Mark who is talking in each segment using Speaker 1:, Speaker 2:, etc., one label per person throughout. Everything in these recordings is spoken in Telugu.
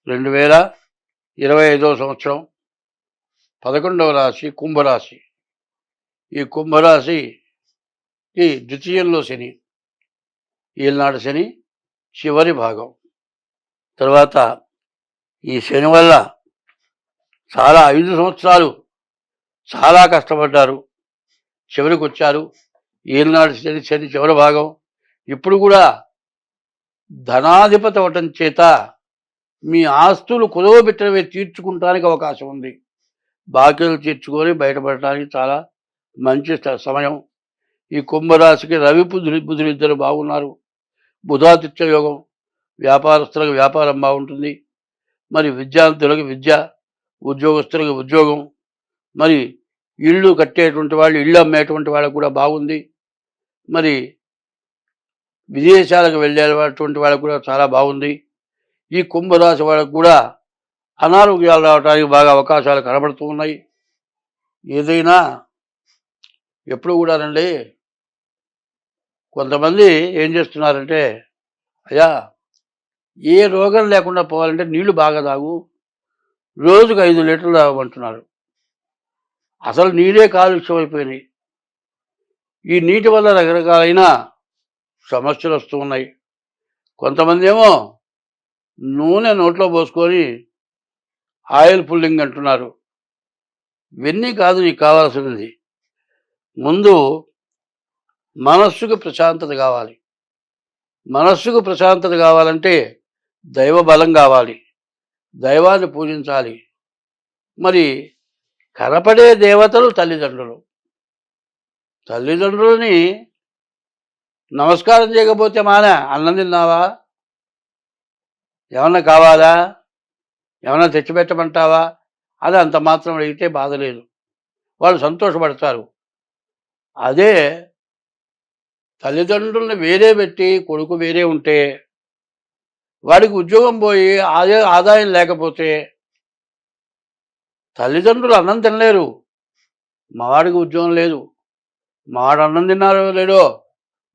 Speaker 1: 2025 సంవత్సరం 11వ రాశి కుంభరాశి. ఈ కుంభరాశికి ద్వితీయంలో శని, ఈనాడు శని చివరి భాగం. తర్వాత ఈ శని వల్ల చాలా 5 సంవత్సరాలు చాలా కష్టపడ్డారు, చివరికి వచ్చారు. ఈనాడు శని చివరి భాగం. ఇప్పుడు కూడా ధనాధిపతి అవటం చేత మీ ఆస్తులు కుదవబెట్టినవి తీర్చుకుంటానికి అవకాశం ఉంది. బాకీలు తీర్చుకొని బయటపడటానికి చాలా మంచి సమయం. ఈ కుంభరాశికి రవి బుధులు ఇద్దరు బాగున్నారు. బుధాదిత్య యోగం. వ్యాపారస్తులకు వ్యాపారం బాగుంటుంది. మరి విద్యార్థులకు విద్య, ఉద్యోగస్తులకు ఉద్యోగం, మరి ఇళ్ళు కట్టేటువంటి వాళ్ళు, ఇళ్ళు అమ్మేటువంటి వాళ్ళకు కూడా బాగుంది. మరి విదేశాలకు వెళ్ళేటువంటి వాళ్ళకు కూడా చాలా బాగుంది. ఈ కుంభరాశి వాళ్ళకు కూడా అనారోగ్యాలు రావడానికి బాగా అవకాశాలు కనబడుతూ ఉన్నాయి. ఏదైనా ఎప్పుడు కూడానండి, కొంతమంది ఏం చేస్తున్నారంటే, అయ్యా ఏ రోగం లేకుండా పోవాలంటే నీళ్లు బాగా తాగు, రోజుకు 5 లీటర్లు తాగమంటున్నారు. అసలు నీళ్ళే కాలుష్యం అయిపోయినాయి. ఈ నీటి వల్ల రకరకాలైన సమస్యలు వస్తూ ఉన్నాయి. కొంతమంది ఏమో నూనె నోట్లో పోసుకొని ఆయిల్ పుల్లింగ్ అంటున్నారు. ఇవన్నీ కాదు నీకు కావాల్సినది. ముందు మనస్సుకు ప్రశాంతత కావాలి. మనస్సుకు ప్రశాంతత కావాలంటే దైవ బలం కావాలి, దైవాన్ని పూజించాలి. మరి కనపడే దేవతలు తల్లిదండ్రులు. తల్లిదండ్రులని నమస్కారం చేయకపోతే మానా అన్నం తిన్నావా, ఏమన్నా కావాలా, ఏమన్నా తెచ్చిపెట్టమంటావా, అది అంత మాత్రం అడిగితే బాధ లేదు, వాళ్ళు సంతోషపడతారు. అదే తల్లిదండ్రులను వేరే పెట్టి కొడుకు వేరే ఉంటే, వాడికి ఉద్యోగం పోయి ఆదాయం లేకపోతే తల్లిదండ్రులు అన్నం తినలేరు. మావాడికి ఉద్యోగం లేదు, మావాడు అన్నం తిన్నారో లేడో,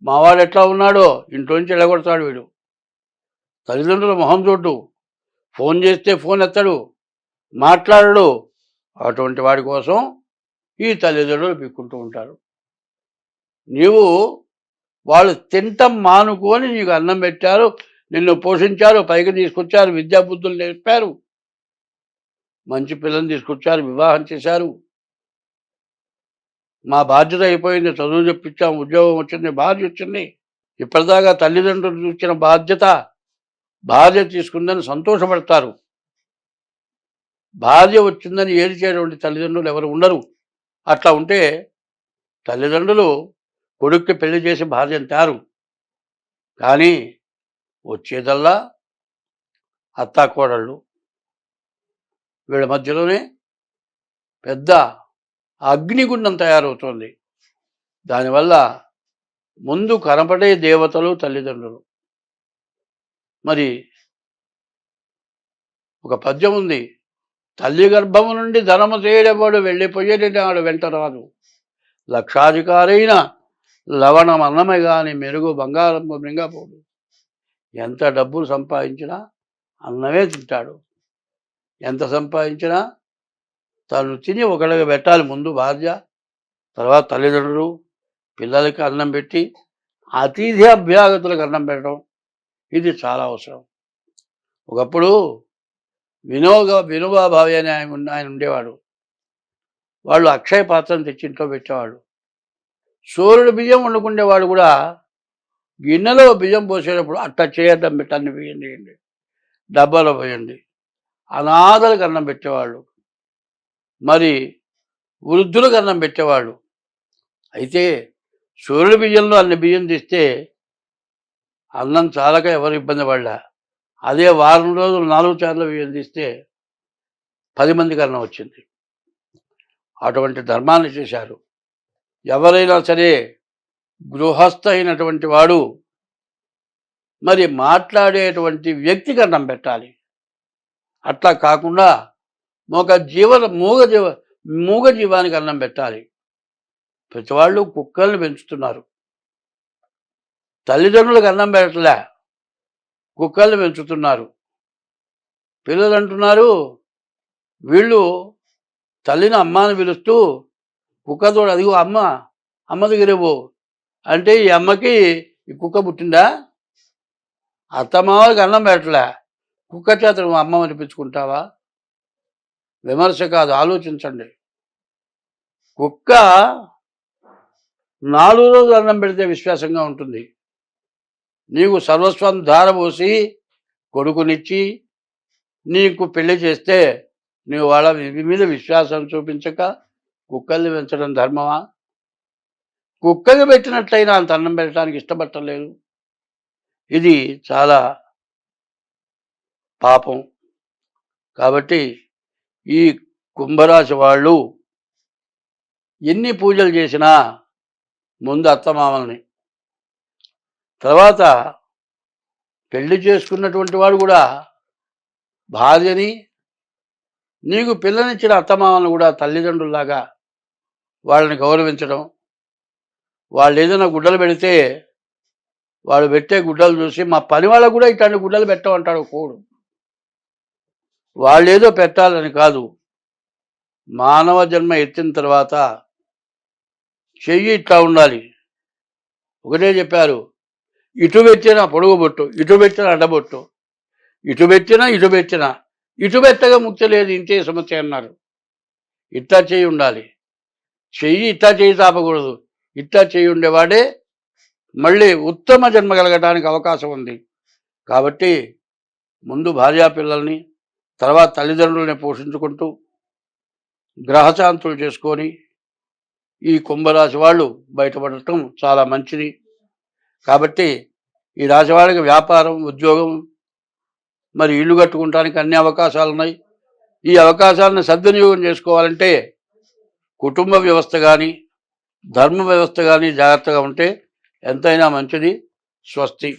Speaker 1: మావాడు ఎట్లా ఉన్నాడో ఇంట్లోంచి ఎడగొడతాడు వీడు. తల్లిదండ్రుల మొహం చూడ్డు, ఫోన్ చేస్తే ఫోన్ ఎత్తడు, మాట్లాడడు. అటువంటి వాడి కోసం ఈ తల్లిదండ్రులు పిక్కుంటూ ఉంటారు. నీవు వాళ్ళు తింటం మానుకొని నీకు అన్నం పెట్టారు, నిన్ను పోషించారు, పైకి తీసుకొచ్చారు, విద్యాబుద్ధులు నేర్పారు, మంచి పిల్లల్ని తీసుకొచ్చారు, వివాహం చేశారు. మా బాధ్యత అయిపోయింది, చదువు చెప్పించాం, ఉద్యోగం వచ్చింది, భార్య వచ్చింది. ఇప్పటిదాకా తల్లిదండ్రులు చూసిన భార్య తీసుకుందని సంతోషపడతారు. భార్య వచ్చిందని ఏడిచేటువంటి తల్లిదండ్రులు ఎవరు ఉండరు. అట్లా ఉంటే తల్లిదండ్రులు కొడుక్కి పెళ్లి చేసి భార్యను తారు. కానీ వచ్చేదల్లా అత్తాకోడళ్ళు. వీళ్ళ మధ్యలోనే పెద్ద అగ్నిగుండం తయారవుతోంది. దానివల్ల ముందు కనపడే దేవతలు తల్లిదండ్రులు. మరి ఒక పద్యం ఉంది, తల్లి గర్భము నుండి ధనము తేడవాడు వెళ్ళిపోయేటవాడు వెంట రాదు, లక్షాధికారైన లవణం అన్నమే గాని మెరుగు బంగారం మింగపోడు. ఎంత డబ్బులు సంపాదించినా అన్నమే తింటాడు. ఎంత సంపాదించినా తను తిని ఒకళ్ళకి పెట్టాలి. ముందు భార్య, తర్వాత తల్లిదండ్రులు, పిల్లలకి అన్నం పెట్టి అతిథి అభ్యాగతులకు అన్నం పెట్టడం, ఇది చాలా అవసరం. ఒకప్పుడు వినోబా భావి అని ఆయన ఉండేవాడు. వాళ్ళు అక్షయ పాత్రను తెచ్చి ఇంట్లో పెట్టేవాడు. సూర్యుడు బియ్యం వండుకునేవాడు కూడా గిన్నెలో బియ్యం పోసేటప్పుడు అట్లా చేయడం పెట్టాన్ని వేయండి, డబ్బాలో పోయండి. అనాథలకు అన్నం పెట్టేవాళ్ళు, మరి వృద్ధులకు అన్నం పెట్టేవాళ్ళు. అయితే సూర్యుడి బియ్యంలో అన్ని బియ్యం తీస్తే అన్నం చాలక ఎవరు ఇబ్బంది పడలే. అదే వారం రోజులు 4 చార్ల బియ్యం తీస్తే 10 మందికి అన్నం వచ్చింది. అటువంటి ధర్మాన్ని చేశారు. ఎవరైనా సరే గృహస్థ అయినటువంటి వాడు మరి మాట్లాడేటువంటి వ్యక్తికి అన్నం పెట్టాలి. అట్లా కాకుండా మూగ జీవానికి అన్నం పెట్టాలి. ప్రతి వాళ్ళు కుక్కల్ని పెంచుతున్నారు, తల్లిదండ్రులకు అన్నం పెట్టలే, కుక్కల్ని పెంచుతున్నారు. పిల్లలు అంటున్నారు వీళ్ళు తల్లిని అమ్మ అని పిలుస్తూ కుక్కతో అదిగో అమ్మ అమ్మ దగ్గర పో అంటే ఈ అమ్మకి ఈ కుక్క పుట్టిందా? అత్తమామకి అన్నం పెట్టలే, కుక్క చేత నువ్వు అమ్మ అనిపించుకుంటావా? విమర్శ కాదు, ఆలోచించండి. కుక్క 4 రోజులు అన్నం పెడితే విశ్వాసంగా ఉంటుంది. నీకు సర్వస్వం ధారపోసి కొడుకునిచ్చి నీకు పెళ్లి చేస్తే నువ్వు వాళ్ళ మీద విశ్వాసం చూపించక కుక్కల్ని పెంచడం ధర్మమా? కుక్కకి పెట్టినట్లయినా అంత అన్నం పెట్టడానికి ఇష్టపట్టలేదు. ఇది చాలా పాపం. కాబట్టి ఈ కుంభరాశి వాళ్ళు ఎన్ని పూజలు చేసినా ముందు అత్తమామల్ని, తర్వాత పెళ్లి చేసుకున్నటువంటి వాడు కూడా భార్యని, నీకు పిల్లనిచ్చిన అత్తమామలను కూడా తల్లిదండ్రుల్లాగా వాళ్ళని గౌరవించడం. వాళ్ళు ఏదైనా గుడ్డలు పెడితే వాడు పెట్టే గుడ్డలు చూసి మా పని వాళ్ళకు కూడా ఇట్లాంటి గుడ్డలు పెట్టమంటాడు కోడు. వాళ్ళు ఏదో పెట్టాలని కాదు, మానవ జన్మ ఎత్తిన తర్వాత చెయ్యి ఇట్లా ఉండాలి. ఒకటే చెప్పారు, ఇటు పెట్టిన పొడుగు బొట్టు, ఇటు పెట్టిన అడ్డబొట్టు, ఇటు పెట్టినా ఇటు పెట్టగా ముక్తి లేదు, ఇంతే సమస్య అన్నారు. ఇట్లా చెయ్యి ఉండాలి, చెయ్యి ఇట్లా చెయ్యి తాపకూడదు. ఇట్లా చెయ్యి ఉండేవాడే మళ్ళీ ఉత్తమ జన్మ కలగడానికి అవకాశం ఉంది. కాబట్టి ముందు భార్యాపిల్లల్ని, తర్వాత తల్లిదండ్రులని పోషించుకుంటూ గ్రహశాంతులు చేసుకొని ఈ కుంభరాశి వాళ్ళు బయటపడటం చాలా మంచిది. కాబట్టి ఈ రాశి వాళ్ళకి వ్యాపారం, ఉద్యోగం, మరి ఇల్లు కట్టుకోవడానికి అన్ని అవకాశాలు ఉన్నాయి. ఈ అవకాశాలను సద్వినియోగం చేసుకోవాలంటే కుటుంబ వ్యవస్థ కానీ ధర్మ వ్యవస్థ కానీ జాగ్రత్తగా ఉంటే ఎంతైనా మంచిది. స్వస్తి.